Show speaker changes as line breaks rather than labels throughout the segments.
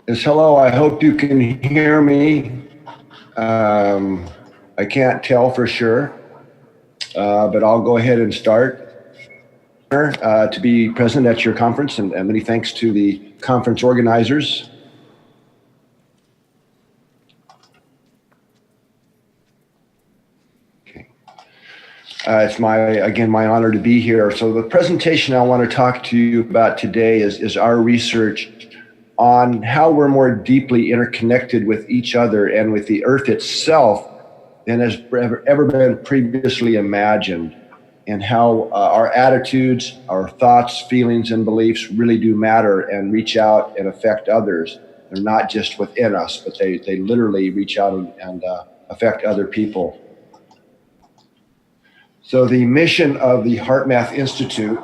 Yes, hello. I hope you can hear me. I can't tell for sure, but I'll go ahead and start. To be present at your conference, and many thanks to the conference organizers. Okay. It's my honor to be here. So the presentation I want to talk to you about today is our research on how we're more deeply interconnected with each other and with the earth itself than has ever been previously imagined, and how our attitudes, our thoughts, feelings, and beliefs really do matter and reach out and affect others. They're not just within us, but they literally reach out and affect other people. So the mission of the HeartMath Institute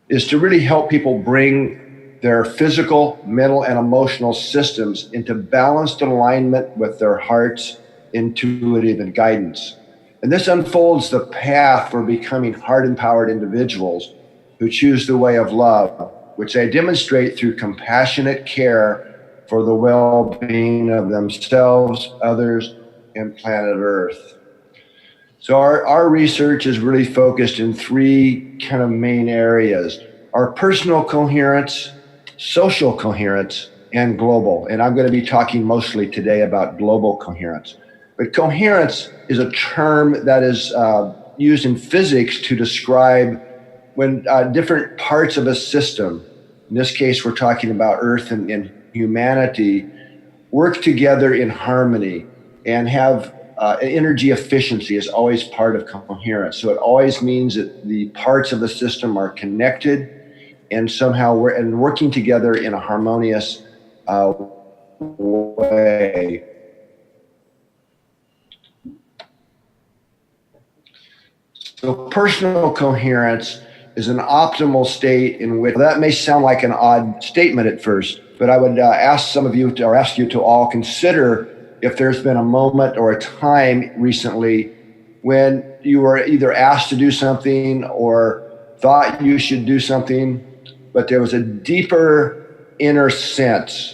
is to really help people bring their physical, mental, and emotional systems into balanced alignment with their heart's intuitive and guidance. And this unfolds the path for becoming heart-empowered individuals who choose the way of love, which they demonstrate through compassionate care for the well-being of themselves, others, and planet Earth. So our research is really focused in three kind of main areas: our personal coherence, social coherence, and global. And I'm going to be talking mostly today about global coherence. But coherence is a term that is used in physics to describe when different parts of a system, in this case we're talking about Earth and humanity, work together in harmony and have energy efficiency is always part of coherence. So it always means that the parts of the system are connected and somehow working together in a harmonious way. So personal coherence is an optimal state in which, that may sound like an odd statement at first, but I would ask you to all consider if there's been a moment or a time recently when you were either asked to do something or thought you should do something, but there was a deeper inner sense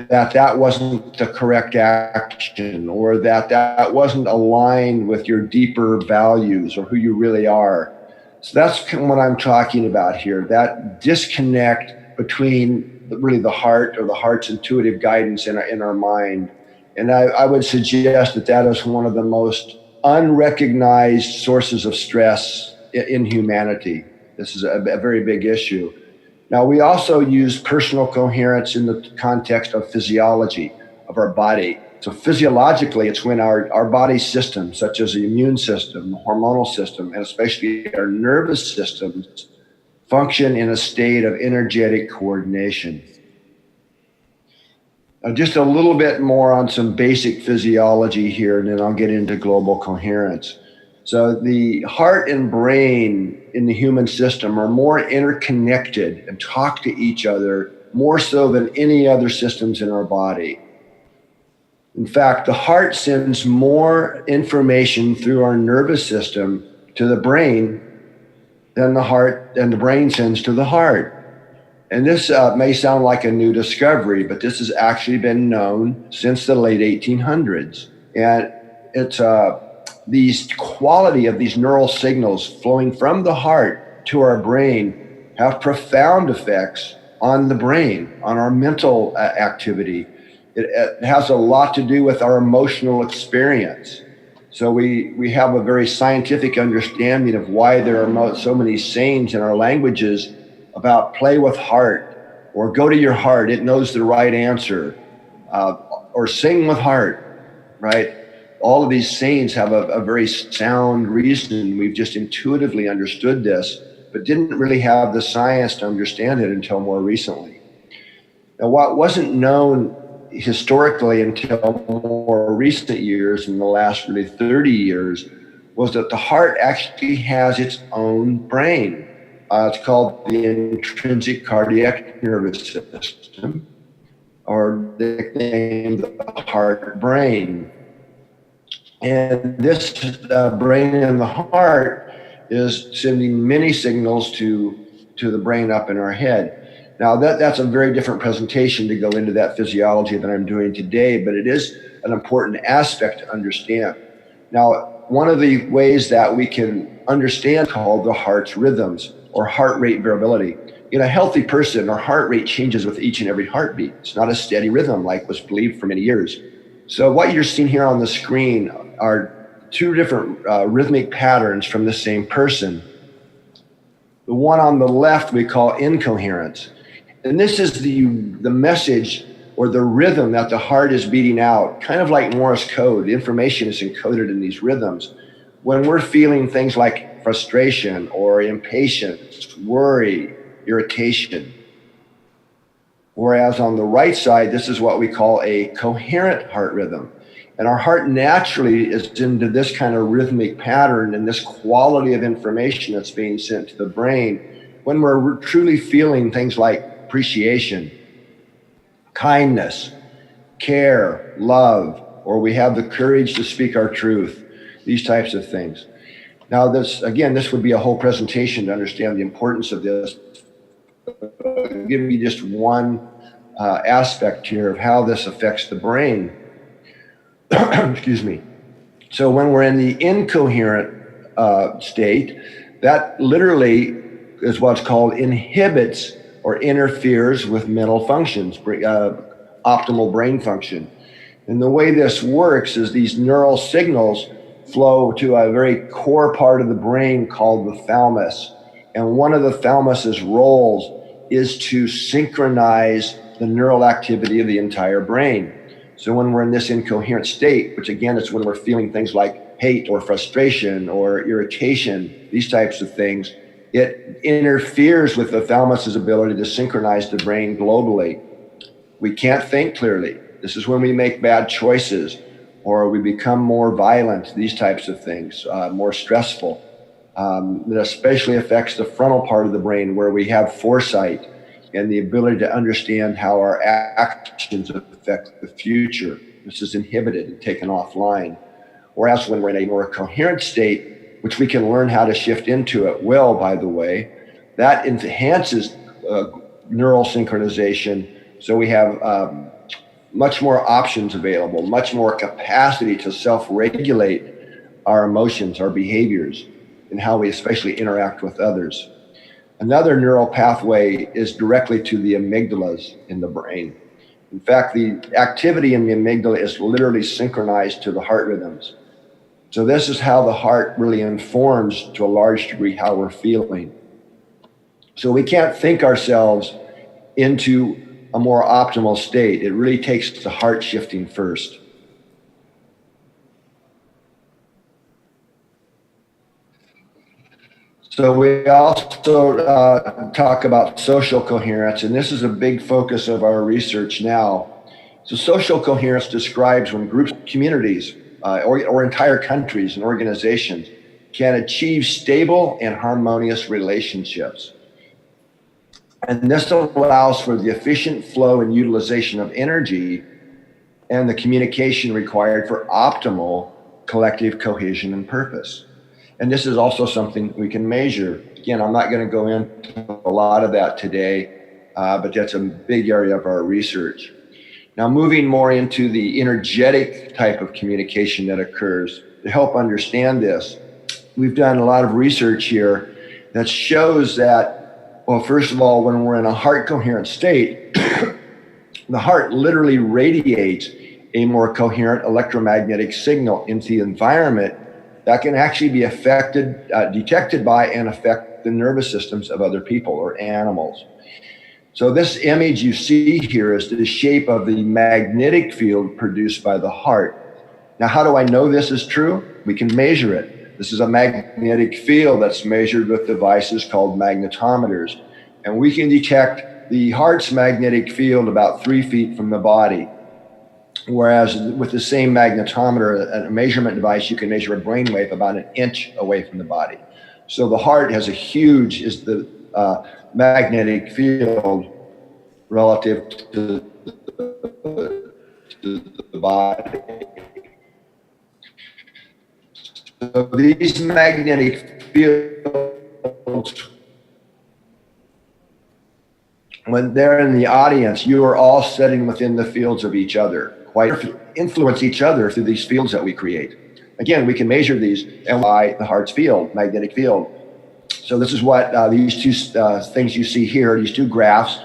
that wasn't the correct action, or that wasn't aligned with your deeper values or who you really are. So that's what I'm talking about here, that disconnect between really the heart, or the heart's intuitive guidance in our mind. And I would suggest that is one of the most unrecognized sources of stress in humanity. This is a very big issue. Now, we also use personal coherence in the context of physiology of our body. So physiologically, it's when our body systems, such as the immune system, the hormonal system, and especially our nervous systems, function in a state of energetic coordination. Now, just a little bit more on some basic physiology here, and then I'll get into global coherence. So the heart and brain in the human system are more interconnected and talk to each other more so than any other systems in our body. In fact, the heart sends more information through our nervous system to the brain than the brain sends to the heart. And this may sound like a new discovery, but this has actually been known since the late 1800s. And it's these quality of these neural signals flowing from the heart to our brain have profound effects on the brain, on our mental activity. It has a lot to do with our emotional experience. So we have a very scientific understanding of why there are so many sayings in our languages about play with heart, or go to your heart, it knows the right answer, or sing with heart, right? All of these sayings have a very sound reason. We've just intuitively understood this, but didn't really have the science to understand it until more recently. Now, what wasn't known historically until more recent years, in the last really 30 years, was that the heart actually has its own brain. It's called the intrinsic cardiac nervous system, or nicknamed the heart brain. And this brain in the heart is sending many signals to the brain up in our head. Now that's a very different presentation to go into that physiology that I'm doing today, but it is an important aspect to understand. Now, one of the ways that we can understand called the heart's rhythms or heart rate variability. In a healthy person, our heart rate changes with each and every heartbeat. It's not a steady rhythm like was believed for many years. So what you're seeing here on the screen are two different rhythmic patterns from the same person. The one on the left we call incoherence. And this is the message or the rhythm that the heart is beating out, kind of like Morse code. The information is encoded in these rhythms. When we're feeling things like frustration or impatience, worry, irritation. Whereas on the right side, this is what we call a coherent heart rhythm. And our heart naturally is into this kind of rhythmic pattern and this quality of information that's being sent to the brain when we're truly feeling things like appreciation, kindness, care, love, or we have the courage to speak our truth, these types of things. Now, this would be a whole presentation to understand the importance of this. I'll give you just one aspect here of how this affects the brain. Excuse me. So when we're in the incoherent state, that literally is what's called inhibits or interferes with mental functions, optimal brain function. And the way this works is these neural signals flow to a very core part of the brain called the thalamus. And one of the thalamus's roles is to synchronize the neural activity of the entire brain. So when we're in this incoherent state, which again is when we're feeling things like hate or frustration or irritation, these types of things, it interferes with the thalamus's ability to synchronize the brain globally. We can't think clearly. This is when we make bad choices or we become more violent, these types of things, more stressful. It especially affects the frontal part of the brain where we have foresight and the ability to understand how our actions affect the future. This is inhibited and taken offline. Whereas when we're in a more coherent state, which we can learn how to shift into at will, by the way, that enhances neural synchronization. So we have much more options available, much more capacity to self-regulate our emotions, our behaviors, and how we especially interact with others. Another neural pathway is directly to the amygdalas in the brain. In fact, the activity in the amygdala is literally synchronized to the heart rhythms. So this is how the heart really informs to a large degree how we're feeling. So we can't think ourselves into a more optimal state. It really takes the heart shifting first. So we also talk about social coherence, and this is a big focus of our research now. So social coherence describes when groups, communities, or entire countries and organizations can achieve stable and harmonious relationships. And this allows for the efficient flow and utilization of energy and the communication required for optimal collective cohesion and purpose. And this is also something we can measure. Again, I'm not going to go into a lot of that today, but that's a big area of our research. Now, moving more into the energetic type of communication that occurs, to help understand this, we've done a lot of research here that shows that, well, first of all, when we're in a heart coherent state, the heart literally radiates a more coherent electromagnetic signal into the environment that can actually be detected by and affect the nervous systems of other people or animals. So this image you see here is the shape of the magnetic field produced by the heart. Now, how do I know this is true? We can measure it. This is a magnetic field that's measured with devices called magnetometers. And we can detect the heart's magnetic field about 3 feet from the body. Whereas with the same magnetometer, a measurement device, you can measure a brainwave about 1 inch away from the body. So the heart has is the magnetic field relative to the body. So these magnetic fields when they're in the audience, you are all sitting within the fields of each other, quite influence each other through these fields that we create. Again, we can measure these and by the heart's field, magnetic field. So this is what these two things you see here, these two graphs.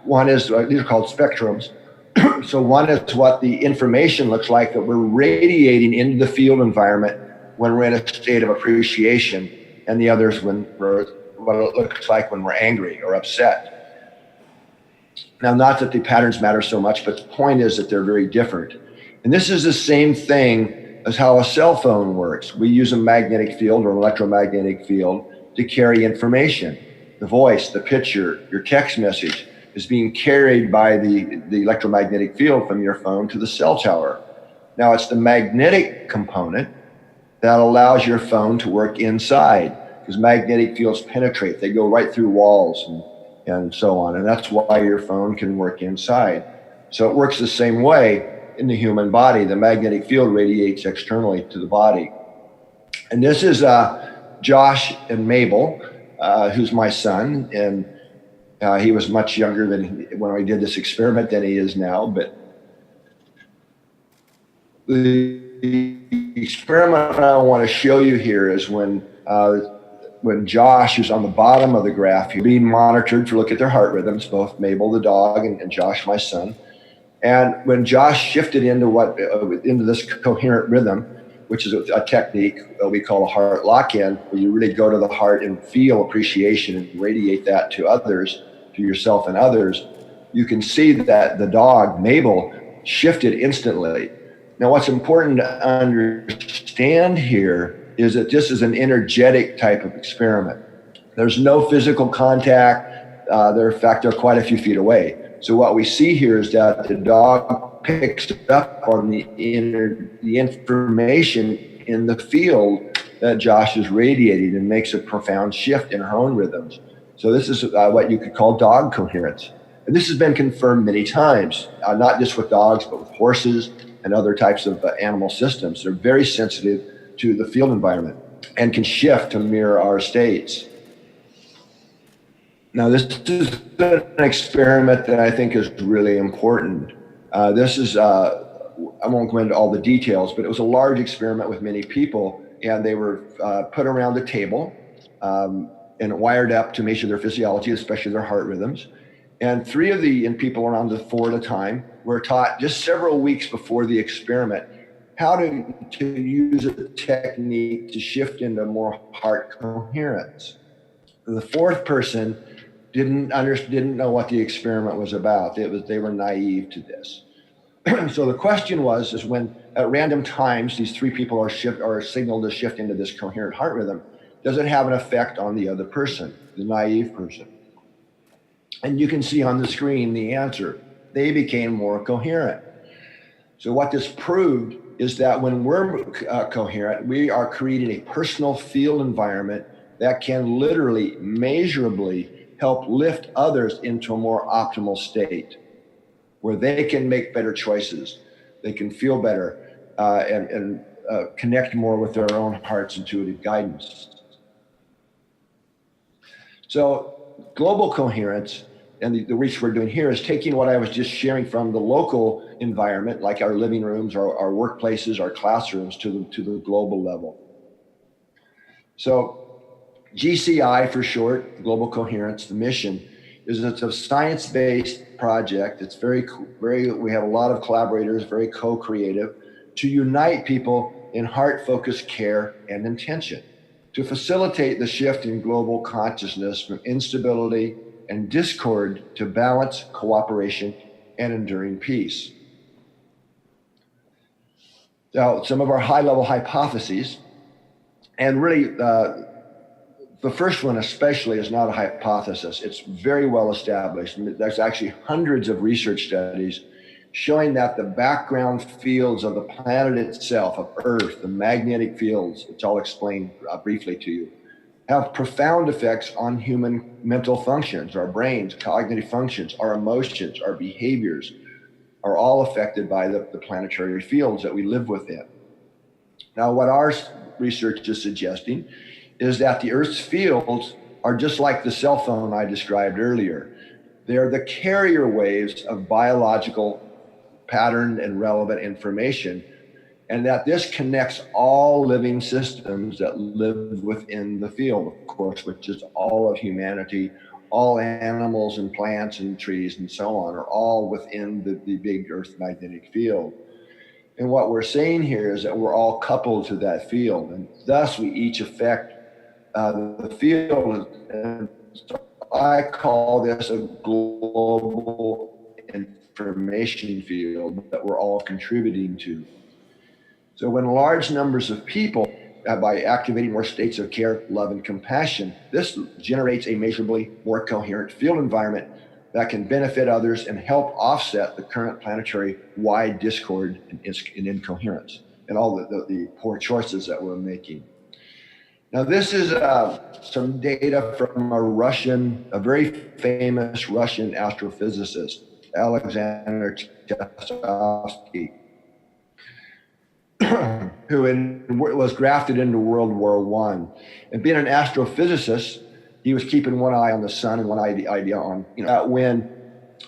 One is, these are called spectrums. So one is what the information looks like that we're radiating into the field environment when we're in a state of appreciation, and the other is what it looks like when we're angry or upset. Now, not that the patterns matter so much, but the point is that they're very different. And this is the same thing as how a cell phone works. We use a magnetic field or an electromagnetic field to carry information. The voice, the picture, your text message is being carried by the electromagnetic field from your phone to the cell tower. Now, it's the magnetic component that allows your phone to work inside, because magnetic fields penetrate. They go right through walls and so on. And that's why your phone can work inside. So it works the same way in the human body. The magnetic field radiates externally to the body. And this is Josh and Mabel, who's my son. And he was much younger than when I did this experiment than he is now. But the experiment I want to show you here is when Josh, who's on the bottom of the graph, here, being monitored to look at their heart rhythms, both Mabel the dog and Josh my son. And when Josh shifted into this coherent rhythm, which is a technique we call a heart lock-in, where you really go to the heart and feel appreciation and radiate that to others, to yourself and others, you can see that the dog, Mabel, shifted instantly. Now, what's important to understand here is that this is an energetic type of experiment. There's no physical contact. In fact, they're quite a few feet away. So what we see here is that the dog picks up on the information in the field that Josh is radiating and makes a profound shift in her own rhythms. So this is what you could call dog coherence. And this has been confirmed many times, not just with dogs, but with horses and other types of animal systems. They're very sensitive to the field environment and can shift to mirror our states. Now, this is an experiment that I think is really important. I won't go into all the details, but it was a large experiment with many people, and they were put around a table and wired up to measure their physiology, especially their heart rhythms. And three of the people around the four at a time were taught just several weeks before the experiment how to use a technique to shift into more heart coherence. The fourth person didn't know what the experiment was about. They were naive to this. So the question is when at random times these three people are signaled to shift into this coherent heart rhythm, does it have an effect on the other person, the naive person? And you can see on the screen the answer. They became more coherent. So what this proved is that when we're coherent, we are creating a personal field environment that can literally, measurably help lift others into a more optimal state where they can make better choices. They can feel better and connect more with their own heart's intuitive guidance. So global coherence and the research we're doing here is taking what I was just sharing from the local environment, like our living rooms, our workplaces, our classrooms, to the global level. So GCI for short, Global Coherence, the mission is it's a science-based project. It's we have a lot of collaborators, very co-creative, to unite people in heart-focused care and intention, to facilitate the shift in global consciousness from instability and discord to balance, cooperation, and enduring peace. Now, some of our high-level hypotheses, and really the first one especially is not a hypothesis. It's very well established. There's actually hundreds of research studies showing that the background fields of the planet itself, of Earth, the magnetic fields, which I'll explain briefly to you, have profound effects on human mental functions. Our brains, cognitive functions, our emotions, our behaviors are all affected by the planetary fields that we live within. Now, what our research is suggesting is that the Earth's fields are just like the cell phone I described earlier. They're the carrier waves of biological patterned and relevant information, and that this connects all living systems that live within the field, of course, which is all of humanity. All animals and plants and trees and so on are all within the big Earth magnetic field. And what we're saying here is that we're all coupled to that field, and thus we each affect the field. And so I call this a global information field that we're all contributing to. So when large numbers of people, by activating more states of care, love, and compassion, this generates a measurably more coherent field environment that can benefit others and help offset the current planetary-wide discord and incoherence and all the poor choices that we're making. Now, this is some data from a very famous Russian astrophysicist, Alexander Chesovsky, who was drafted into World War I. And being an astrophysicist, he was keeping one eye on the sun and one idea on, when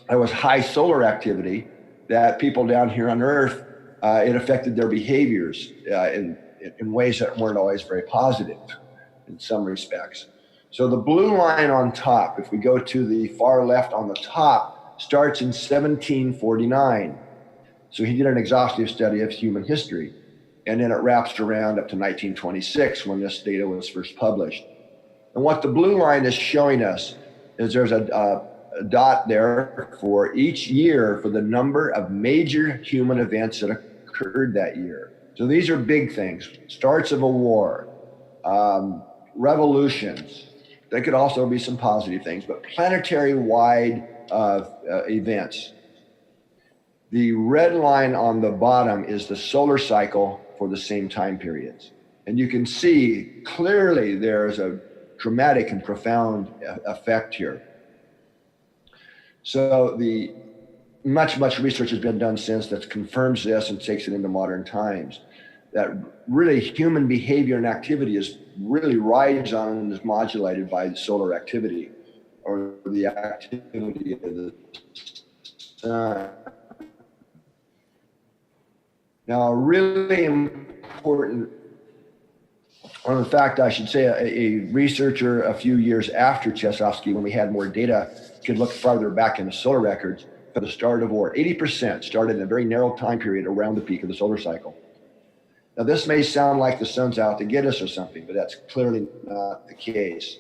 there was high solar activity, that people down here on Earth, it affected their behaviors in ways that weren't always very positive in some respects. So the blue line on top, if we go to the far left on the top, starts in 1749. So he did an exhaustive study of human history, and then it wraps around up to 1926 when this data was first published. And what the blue line is showing us is there's a dot there for each year for the number of major human events that occurred that year. So these are big things: starts of a war, revolutions. There could also be some positive things, but planetary-wide events. The red line on the bottom is the solar cycle for the same time periods. And you can see clearly there's a dramatic and profound effect here. So much research has been done since that confirms this and takes it into modern times, that really human behavior and activity is really rides on and is modulated by the solar activity or the activity of the sun. Now, a really important, or in fact, I should say a researcher a few years after Chesovsky, when we had more data, could look farther back in the solar records for the start of war. 80% started in a very narrow time period around the peak of the solar cycle. Now, this may sound like the sun's out to get us or something, but that's clearly not the case.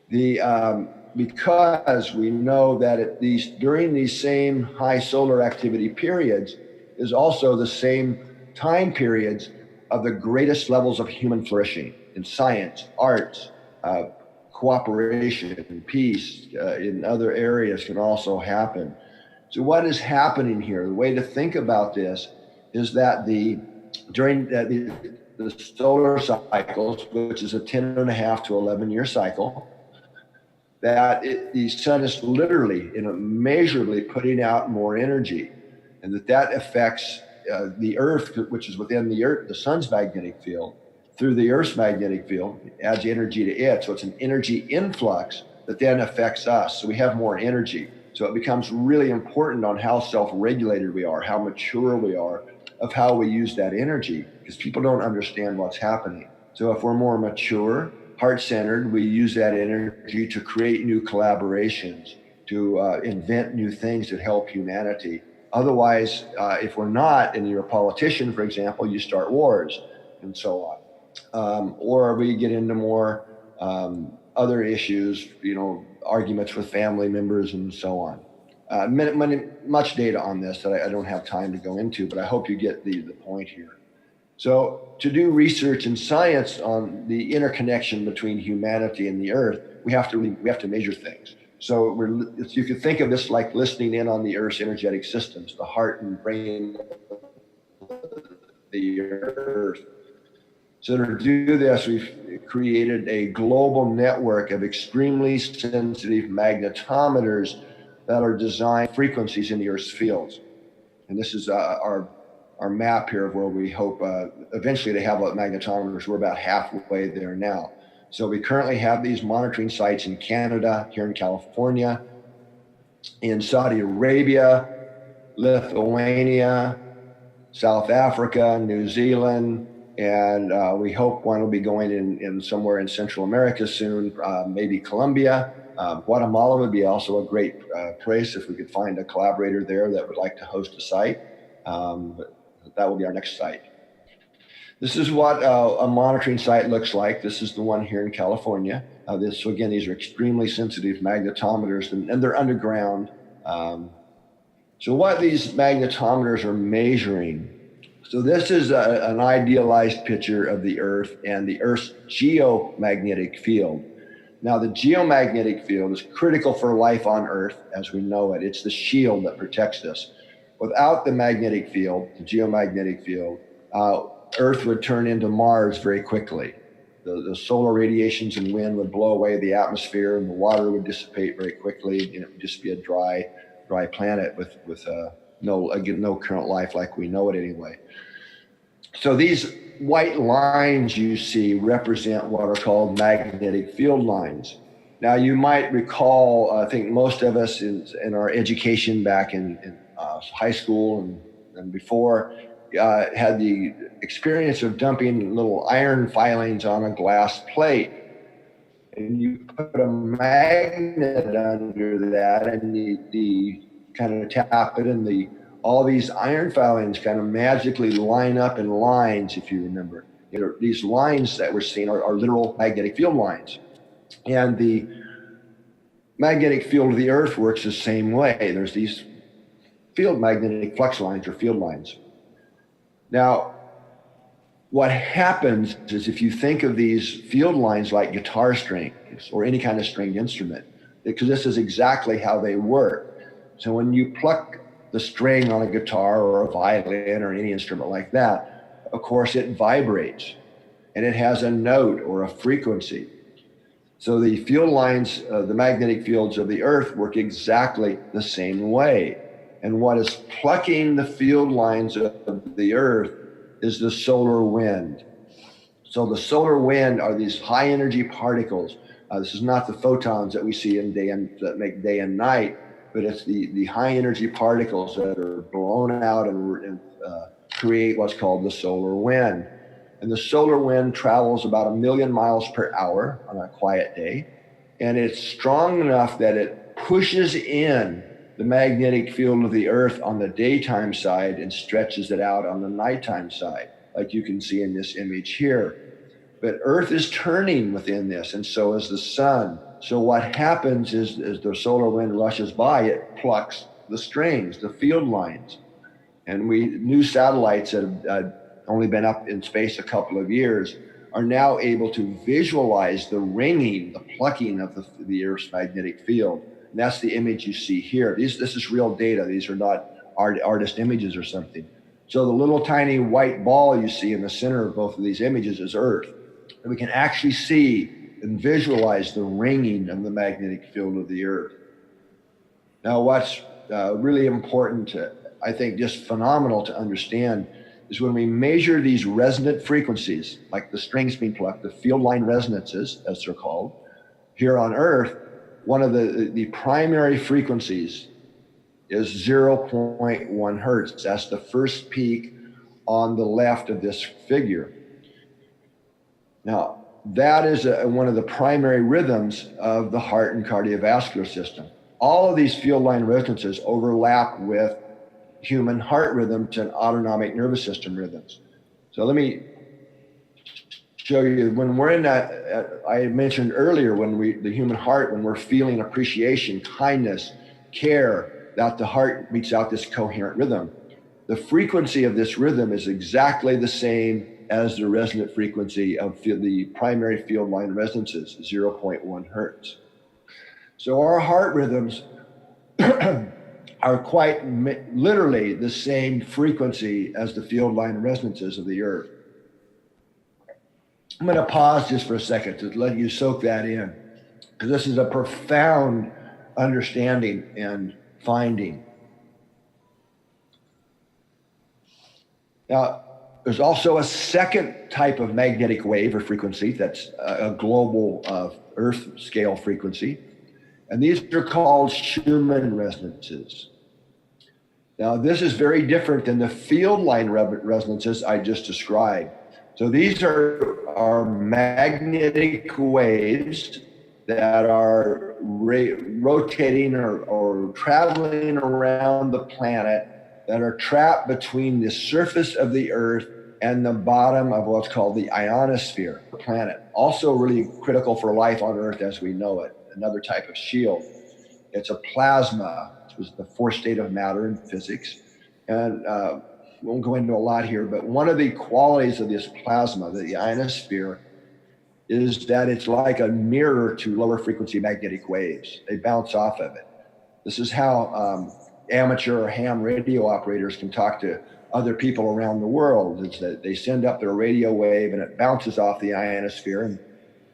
Because we know that during these same high solar activity periods is also the same time periods of the greatest levels of human flourishing in science, arts, cooperation, and peace in other areas can also happen. So what is happening here? The way to think about this is that during the solar cycles, which is a 10.5 to 11-year cycle, that the sun is literally, immeasurably putting out more energy, and that affects the Earth, which is within the sun's magnetic field, through the Earth's magnetic field, adds energy to it. So it's an energy influx that then affects us. So we have more energy. So it becomes really important on how self-regulated we are, how mature we are, of how we use that energy, because people don't understand what's happening. So if we're more mature, heart-centered, we use that energy to create new collaborations, to invent new things that help humanity. Otherwise, if we're not, and you're a politician, for example, you start wars and so on. Or we get into more other issues, arguments with family members and so on. Much data on this that I don't have time to go into, but I hope you get the point here. So to do research in science on the interconnection between humanity and the Earth, we have to measure things. So you could think of this like listening in on the Earth's energetic systems, the heart and brain of the Earth. So to do this, we've created a global network of extremely sensitive magnetometers that are designed frequencies in the Earth's fields. And this is our map here of where we hope eventually to have magnetometers. We're about halfway there now. So we currently have these monitoring sites in Canada, here in California, in Saudi Arabia, Lithuania, South Africa, New Zealand, and we hope one will be going in somewhere in Central America soon, maybe Colombia. Guatemala would be also a great place if we could find a collaborator there that would like to host a site. But that will be our next site. This is what a monitoring site looks like. This is the one here in California. So again, these are extremely sensitive magnetometers, and they're underground. So what these magnetometers are measuring, so this is an idealized picture of the Earth and the Earth's geomagnetic field. Now, the geomagnetic field is critical for life on Earth as we know it. It's the shield that protects us. Without the magnetic field, the geomagnetic field, Earth would turn into Mars very quickly. The solar radiations and wind would blow away the atmosphere, and the water would dissipate very quickly, and it would just be a dry planet with no current life like we know it anyway. So these white lines you see represent what are called magnetic field lines. Now you might recall, I think most of us in our education back in high school and before, had the experience of dumping little iron filings on a glass plate. And you put a magnet under that and you kind of tap it, and all these iron filings kind of magically line up in lines, if you remember. These lines that we're seeing are literal magnetic field lines. And the magnetic field of the Earth works the same way. There's these field magnetic flux lines or field lines. Now, what happens is if you think of these field lines like guitar strings or any kind of stringed instrument, because this is exactly how they work. So when you pluck the string on a guitar or a violin or any instrument like that, of course it vibrates and it has a note or a frequency. So the field lines, the magnetic fields of the Earth work exactly the same way. And what is plucking the field lines of the Earth is the solar wind. So the solar wind are these high energy particles. This is not the photons that we see that make day and night, but it's the high energy particles that are blown out and create what's called the solar wind. And the solar wind travels about 1 million miles per hour on a quiet day. And it's strong enough that it pushes in the magnetic field of the Earth on the daytime side and stretches it out on the nighttime side, like you can see in this image here. But Earth is turning within this, and so is the sun. So what happens is as the solar wind rushes by, it plucks the strings, the field lines. And new satellites that have only been up in space a couple of years are now able to visualize the ringing, the plucking of the Earth's magnetic field. And that's the image you see here. This is real data. These are not artist images or something. So the little tiny white ball you see in the center of both of these images is Earth. And we can actually see and visualize the ringing of the magnetic field of the Earth. Now, what's really important I think just phenomenal to understand is when we measure these resonant frequencies, like the strings being plucked, the field line resonances, as they're called, here on Earth, one of the primary frequencies is 0.1 hertz. That's the first peak on the left of this figure. Now, that is one of the primary rhythms of the heart and cardiovascular system. All of these field line resonances overlap with human heart rhythms and autonomic nervous system rhythms. So let me show you, when we're in that, I mentioned earlier, the human heart, when we're feeling appreciation, kindness, care, that the heart beats out this coherent rhythm. The frequency of this rhythm is exactly the same as the resonant frequency of the primary field line resonances, 0.1 hertz. So our heart rhythms are quite literally the same frequency as the field line resonances of the Earth. I'm going to pause just for a second to let you soak that in, because this is a profound understanding and finding. Now, there's also a second type of magnetic wave or frequency that's a global Earth scale frequency. And these are called Schumann resonances. Now, this is very different than the field line resonances I just described. So these are magnetic waves that are rotating or traveling around the planet that are trapped between the surface of the Earth and the bottom of what's called the ionosphere, the planet. Also really critical for life on Earth as we know it, another type of shield. It's a plasma, which is the fourth state of matter in physics. And we won't go into a lot here, but one of the qualities of this plasma, the ionosphere, is that it's like a mirror to lower frequency magnetic waves. They bounce off of it. This is how amateur or ham radio operators can talk to other people around the world. It's that they send up their radio wave and it bounces off the ionosphere, and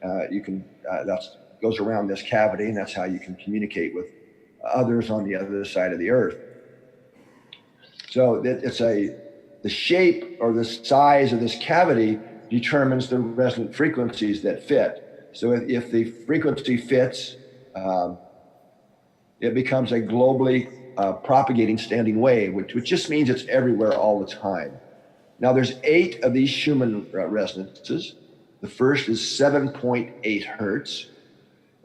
that goes around this cavity, and that's how you can communicate with others on the other side of the Earth. So the shape or the size of this cavity determines the resonant frequencies that fit. So if the frequency fits, it becomes a globally propagating standing wave, which just means it's everywhere all the time. Now there's 8 of these Schumann resonances. The first is 7.8 hertz.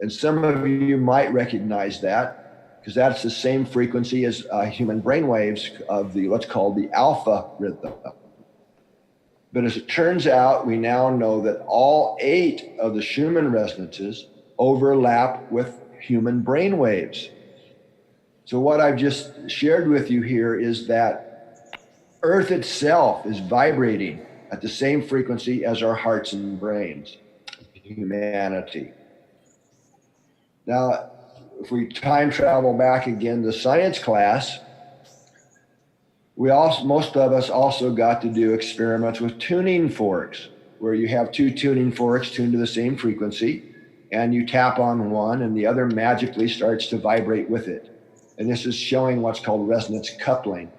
And some of you might recognize that because that's the same frequency as human brain waves of what's called the alpha rhythm. But as it turns out, we now know that all 8 of the Schumann resonances overlap with human brain waves. So what I've just shared with you here is that Earth itself is vibrating at the same frequency as our hearts and brains, humanity. Now, if we time travel back again to science class, most of us also got to do experiments with tuning forks, where you have 2 tuning forks tuned to the same frequency, and you tap on one and the other magically starts to vibrate with it. And this is showing what's called resonance coupling.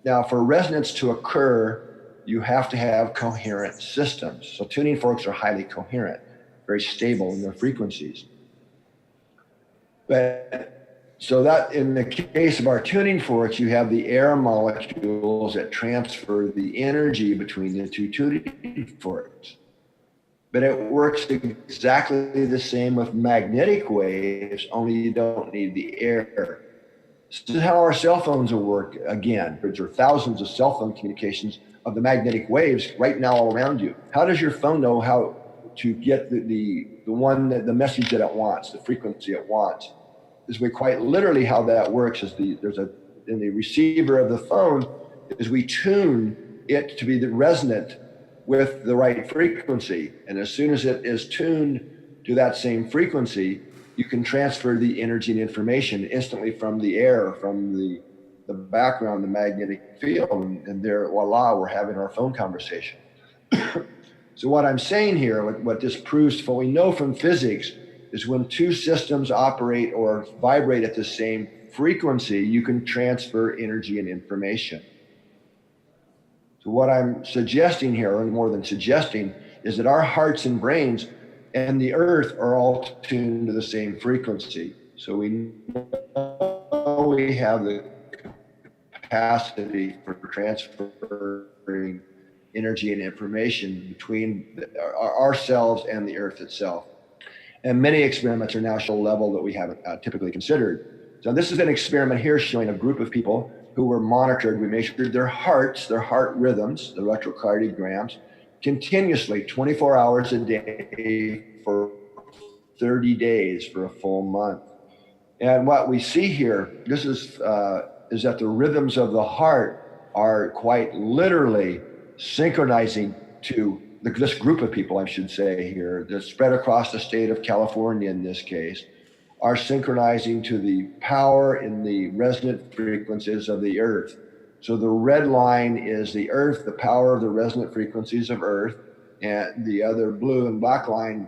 Now, for resonance to occur, you have to have coherent systems. So tuning forks are highly coherent, very stable in their frequencies. But so that in the case of our tuning forks, you have the air molecules that transfer the energy between the 2 tuning forks. But it works exactly the same with magnetic waves, only you don't need the air. This is how our cell phones will work again. There are thousands of cell phone communications of the magnetic waves right now all around you. How does your phone know how to get the message that it wants, the frequency it wants? Is we quite literally how that works is in the receiver of the phone is we tune it to be resonant with the right frequency. And as soon as it is tuned to that same frequency, you can transfer the energy and information instantly from the air, from the background, the magnetic field, and there, voila, we're having our phone conversation. So what I'm saying here, what this proves, what we know from physics, is when 2 systems operate or vibrate at the same frequency, you can transfer energy and information. So what I'm suggesting here, or more than suggesting, is that our hearts and brains and the Earth are all tuned to the same frequency. So we know we have the capacity for transferring energy and information between ourselves and the Earth itself. And many experiments are now showing a level that we haven't typically considered. So this is an experiment here showing a group of people who were monitored. We measured their hearts, their heart rhythms, the electrocardiograms, continuously 24 hours a day for 30 days for a full month. And what we see here, this is that the rhythms of the heart are quite literally synchronizing to this group of people, I should say here, that's spread across the state of California in this case, are synchronizing to the power in the resonant frequencies of the Earth. So the red line is the Earth, the power of the resonant frequencies of Earth, and the other blue and black line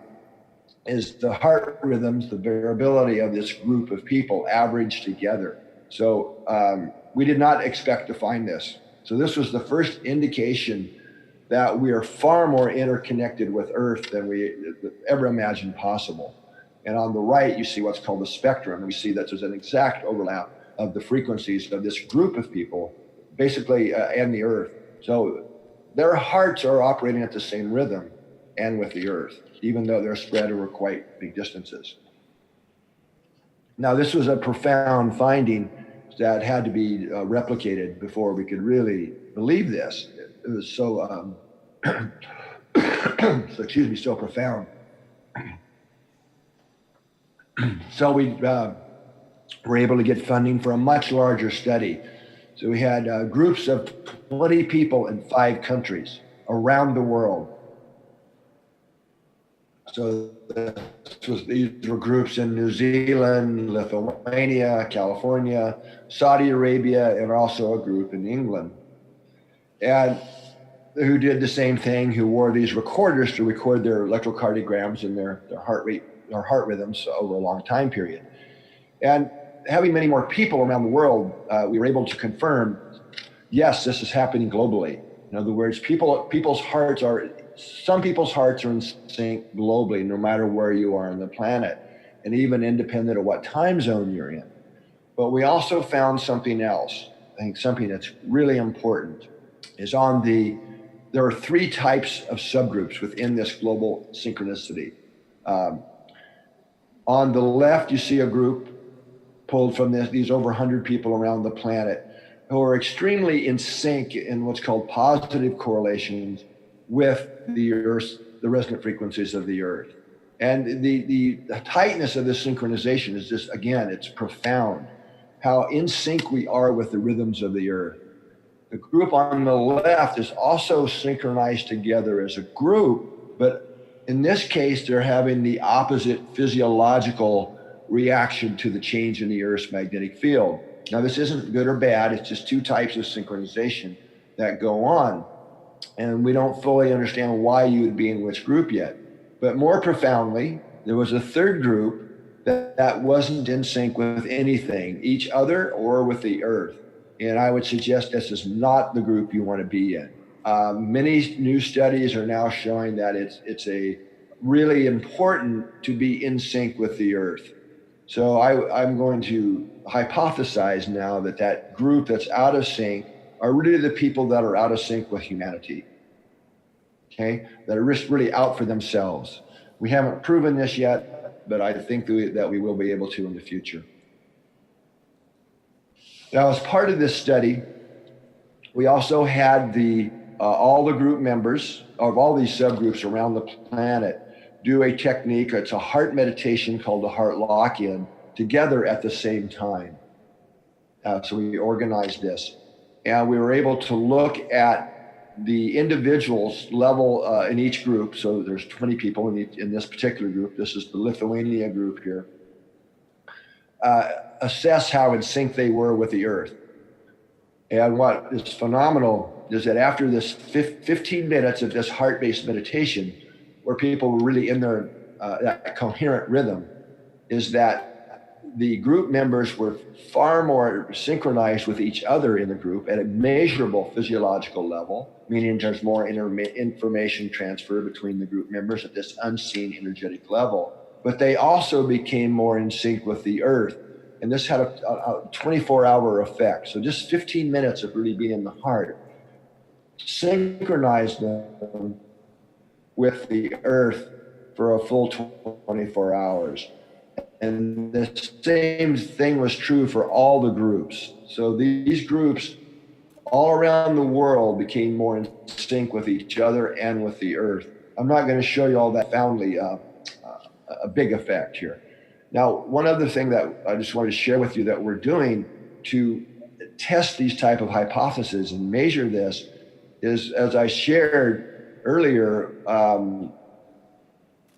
is the heart rhythms, the variability of this group of people averaged together. So we did not expect to find this. So this was the first indication that we are far more interconnected with Earth than we ever imagined possible. And on the right, you see what's called the spectrum. And we see that there's an exact overlap of the frequencies of this group of people, basically, and the Earth. So their hearts are operating at the same rhythm and with the Earth, even though they're spread over quite big distances. Now, this was a profound finding that had to be replicated before we could really believe this. It was so, so excuse me, so profound. So we were able to get funding for a much larger study. So we had groups of 20 people in 5 countries around the world. So these were groups in New Zealand, Lithuania, California, Saudi Arabia, and also a group in England. And who did the same thing, who wore these recorders to record their electrocardiograms and their heart rate, their heart rhythms over a long time period. And having many more people around the world, we were able to confirm, yes, this is happening globally. In other words, some people's hearts are in sync globally, no matter where you are on the planet, and even independent of what time zone you're in. But we also found something else. I think something that's really important is there are 3 types of subgroups within this global synchronicity. On the left, you see a group pulled from these over 100 people around the planet who are extremely in sync in what's called positive correlations with the Earth, the resonant frequencies of the Earth. And the tightness of this synchronization is just, again, it's profound, how in sync we are with the rhythms of the Earth. The group on the left is also synchronized together as a group, but in this case, they're having the opposite physiological reaction to the change in the Earth's magnetic field. Now, this isn't good or bad. It's just 2 types of synchronization that go on. And we don't fully understand why you would be in which group yet. But more profoundly, there was a 3rd group that wasn't in sync with anything, each other or with the Earth. And I would suggest this is not the group you want to be in. Many new studies are now showing that it's a really important to be in sync with the Earth. So I'm going to hypothesize now that group that's out of sync are really the people that are out of sync with humanity, okay? That are really out for themselves. We haven't proven this yet, but I think that we will be able to in the future. Now, as part of this study, we also had all the group members of all these subgroups around the planet do a technique. It's a heart meditation called the heart lock-in together at the same time. So we organized this. And we were able to look at the individual's level in each group. So there's 20 people in this particular group. This is the Lithuania group here. Assess how in sync they were with the Earth. And what is phenomenal is that after this 15 minutes of this heart-based meditation, where people were really in their that coherent rhythm, is that the group members were far more synchronized with each other in the group at a measurable physiological level, meaning there's more information transfer between the group members at this unseen energetic level. But they also became more in sync with the Earth. And this had a 24-hour effect. So just 15 minutes of really being in the heart synchronized them with the Earth for a full 24 hours. And the same thing was true for all the groups. So these groups all around the world became more in sync with each other and with the Earth. I'm not going to show you all that profoundly a big effect here. Now, one other thing that I just wanted to share with you that we're doing to test these type of hypotheses and measure this is, as I shared earlier,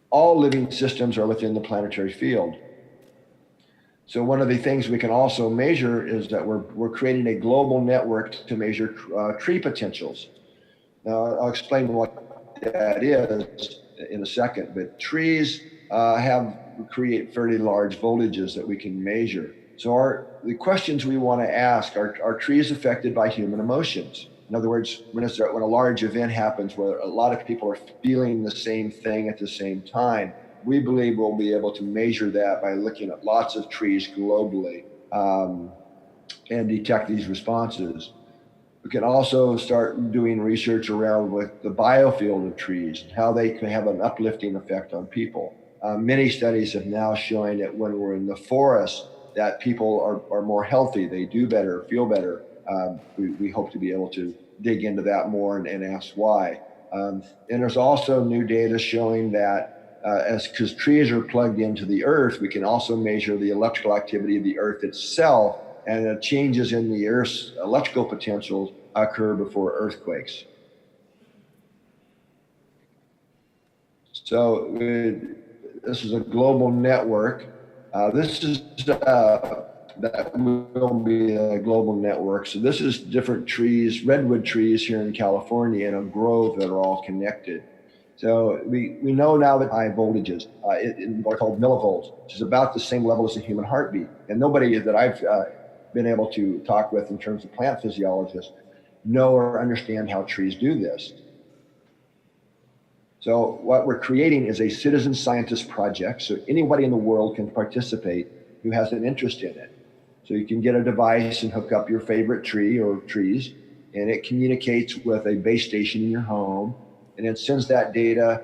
all living systems are within the planetary field. So one of the things we can also measure is that we're creating a global network to measure tree potentials. Now, I'll explain what that is in a second, but trees create fairly large voltages that we can measure. So the questions we want to ask are trees affected by human emotions? In other words, when a large event happens where a lot of people are feeling the same thing at the same time, we believe we'll be able to measure that by looking at lots of trees globally and detect these responses. We can also start doing research around with the biofield of trees and how they can have an uplifting effect on people. Many studies have now shown that when we're in the forest, that people are more healthy, they do better, feel better. We hope to be able to dig into that more and ask why. And there's also new data showing that because trees are plugged into the earth, we can also measure the electrical activity of the earth itself, and changes in the earth's electrical potentials occur before earthquakes. So this is a global network. This is that will be a global network. So this is different trees, redwood trees here in California in a grove that are all connected. So we know now that high voltages in what are called millivolts, which is about the same level as a human heartbeat. And nobody that I've been able to talk with in terms of plant physiologists know or understand how trees do this. So what we're creating is a citizen scientist project, so anybody in the world can participate who has an interest in it. So you can get a device and hook up your favorite tree or trees, and it communicates with a base station in your home, and it sends that data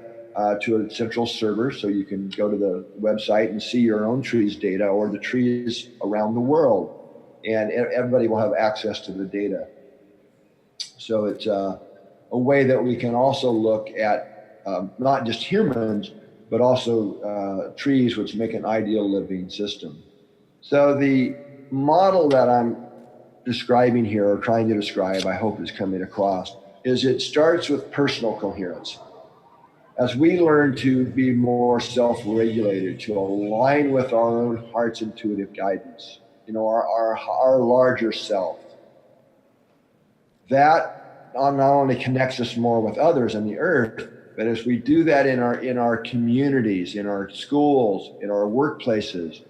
to a central server, so you can go to the website and see your own trees data or the trees around the world, and everybody will have access to the data. So it's a way that we can also look at not just humans, but also trees, which make an ideal living system. So the model that I'm describing here, or trying to describe, I hope is coming across, is it starts with personal coherence. As we learn to be more self-regulated, to align with our own heart's intuitive guidance, our larger self, that not only connects us more with others on the earth, but as we do that in our communities, in our schools, in our workplaces,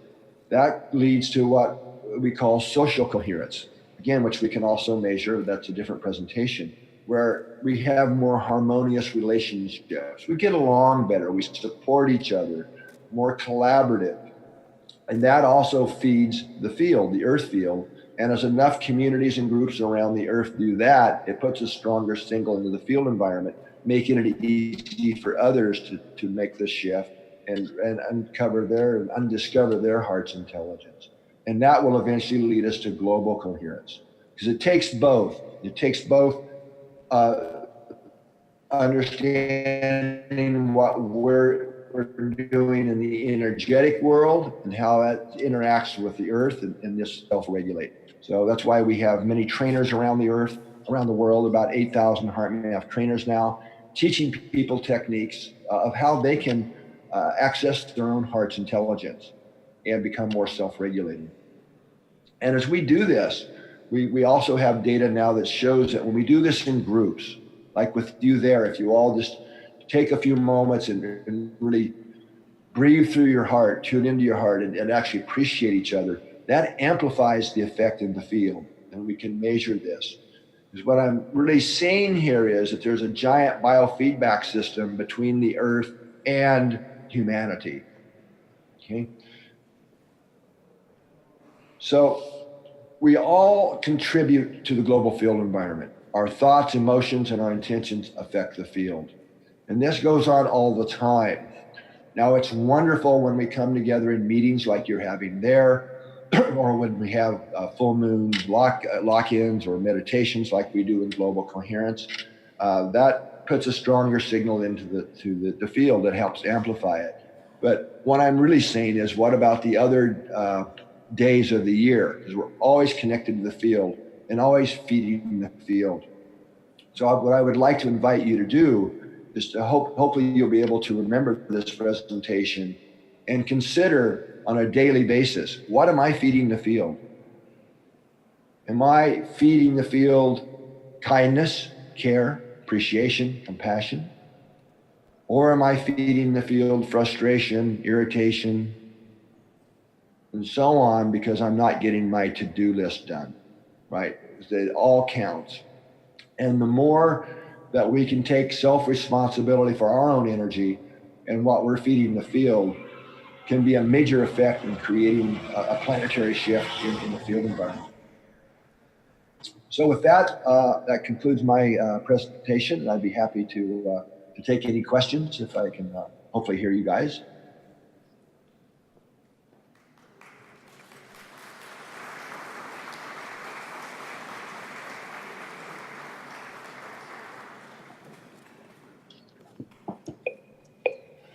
that leads to what we call social coherence, again, which we can also measure. That's a different presentation, where we have more harmonious relationships. We get along better, we support each other, more collaborative. And that also feeds the field, the earth field. And as enough communities and groups around the earth do that, it puts a stronger signal into the field environment, making it easy for others to make the shift and undiscover their heart's intelligence. And that will eventually lead us to global coherence. Because it takes both. It takes both understanding what we're doing in the energetic world and how that interacts with the earth and this self-regulate. So that's why we have many trainers around the earth, around the world, about 8,000 HeartMath trainers now, teaching people techniques of how they can access their own heart's intelligence and become more self-regulated. And as we do this, we also have data now that shows that when we do this in groups, like with you there, if you all just take a few moments and really breathe through your heart, tune into your heart, and actually appreciate each other, that amplifies the effect in the field. And we can measure this. Because what I'm really seeing here is that there's a giant biofeedback system between the earth and humanity. Okay? So we all contribute to the global field environment. Our thoughts, emotions, and our intentions affect the field. And this goes on all the time. Now, it's wonderful when we come together in meetings like you're having there, or when we have full moon lock-ins or meditations like we do in global coherence. That puts a stronger signal into the field that helps amplify it. But what I'm really saying is, what about the other days of the year? Because we're always connected to the field and always feeding the field. So what I would like to invite you to do is to hopefully you'll be able to remember this presentation and consider on a daily basis, what am I feeding the field? Am I feeding the field kindness, care, appreciation, compassion? Or am I feeding the field frustration, irritation, and so on because I'm not getting my to-do list done, right? It all counts. And the more that we can take self-responsibility for our own energy and what we're feeding the field can be a major effect in creating a planetary shift in the field environment. So with that, that concludes my presentation, and I'd be happy to take any questions if I can hopefully hear you guys.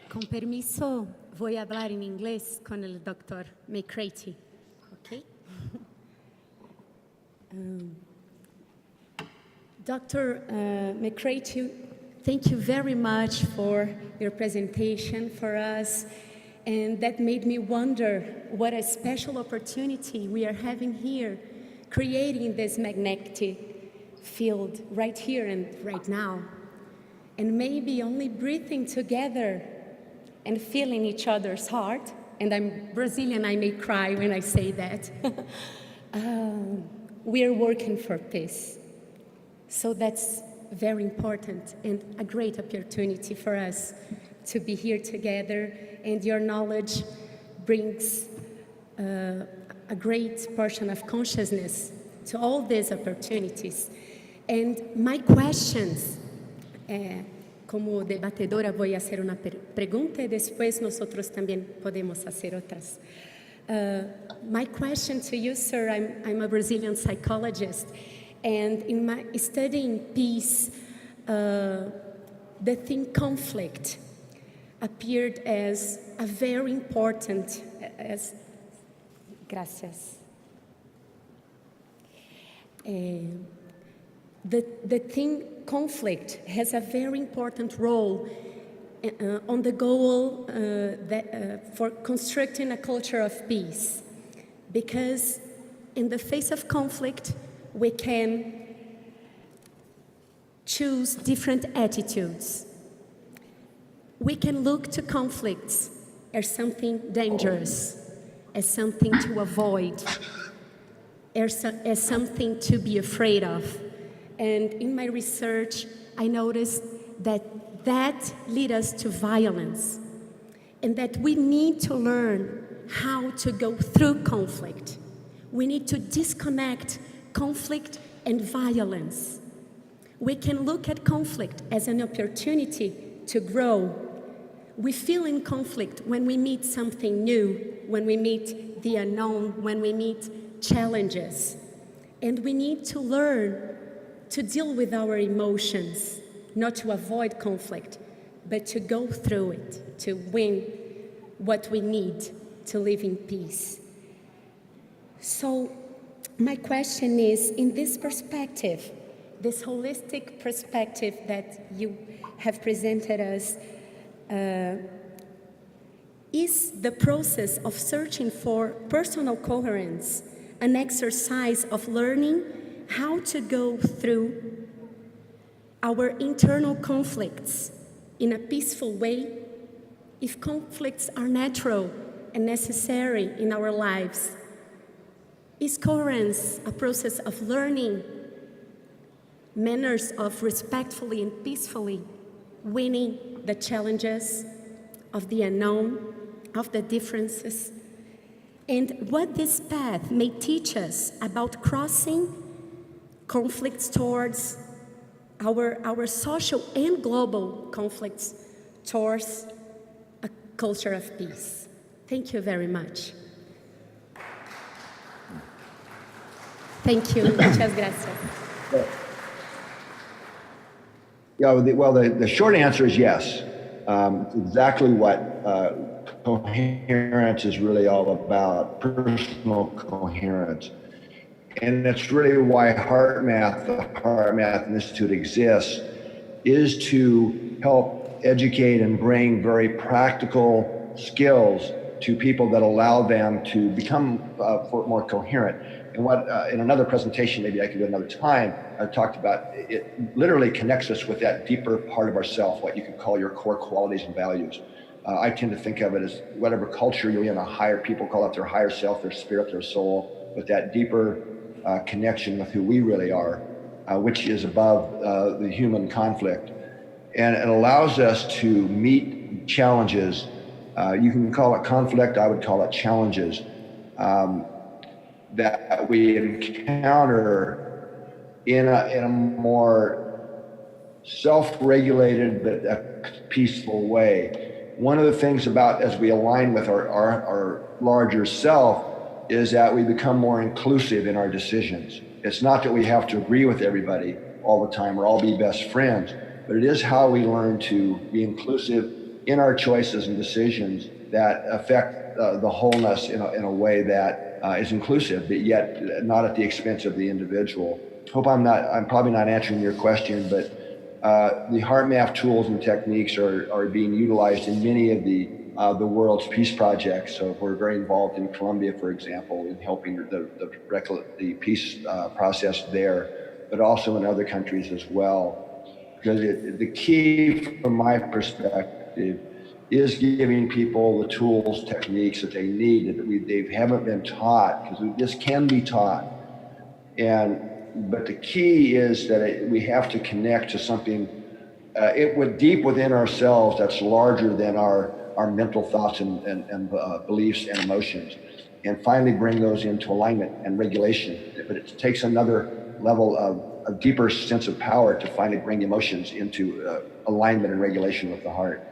Con permiso, voy a hablar en inglés con el Dr. McCraty. Okay? Dr. McCraty, thank you very much for your presentation for us. And that made me wonder what a special opportunity we are having here, creating this magnetic field right here and right now. And maybe only breathing together and feeling each other's heart, and I'm Brazilian, I may cry when I say that, we are working for peace. So that's very important and a great opportunity for us to be here together, and your knowledge brings a great portion of consciousness to all these opportunities. And my questions, como debatedora voy a hacer una pregunta y después nosotros también podemos hacer otras. My question to you, sir, I'm a Brazilian psychologist, and in my studying peace, the theme conflict appeared as a very important, gracias. The theme conflict has a very important role on the goal for constructing a culture of peace, because in the face of conflict, we can choose different attitudes. We can look to conflicts as something dangerous, as something to avoid, as something to be afraid of. And in my research, I noticed that leads us to violence, and that we need to learn how to go through conflict. We need to disconnect conflict and violence. We can look at conflict as an opportunity to grow. We feel in conflict when we meet something new, when we meet the unknown, when we meet challenges. And we need to learn to deal with our emotions, not to avoid conflict, but to go through it, to win what we need to live in peace. So my question is, in this perspective, this holistic perspective that you have presented us, is the process of searching for personal coherence an exercise of learning how to go through our internal conflicts in a peaceful way? If conflicts are natural and necessary in our lives, is coherence a process of learning manners of respectfully and peacefully winning the challenges of the unknown, of the differences, and what this path may teach us about crossing conflicts towards our social and global conflicts towards a culture of peace. Thank you very much. Thank you. Muchas gracias.
Yeah, well, the short answer is yes. Exactly what coherence is really all about, personal coherence. And that's really why HeartMath, the HeartMath Institute exists, is to help educate and bring very practical skills to people that allow them to become more coherent. And what, in another presentation, maybe I could do another time, I talked about, it literally connects us with that deeper part of ourself, what you could call your core qualities and values. I tend to think of it as whatever culture you're in, people call it their higher self, their spirit, their soul, with that deeper connection with who we really are, which is above the human conflict. And it allows us to meet challenges. You can call it conflict, I would call it challenges, that we encounter in a more self-regulated but a peaceful way. One of the things about as we align with our larger self is that we become more inclusive in our decisions. It's not that we have to agree with everybody all the time or all be best friends, but it is how we learn to be inclusive in our choices and decisions that affect the wholeness in a way that is inclusive, but yet not at the expense of the individual. Hope I'm probably not answering your question, but the HeartMath tools and techniques are being utilized in many of the world's peace projects. So we're very involved in Colombia, for example, in helping the peace process there, but also in other countries as well. Because the key, from my perspective, is giving people the tools, techniques that they need that they haven't been taught, because this can be taught. But the key is that we have to connect to something deep within ourselves that's larger than our mental thoughts and beliefs and emotions, and finally bring those into alignment and regulation. But it takes another level of a deeper sense of power to finally bring emotions into alignment and regulation with the heart.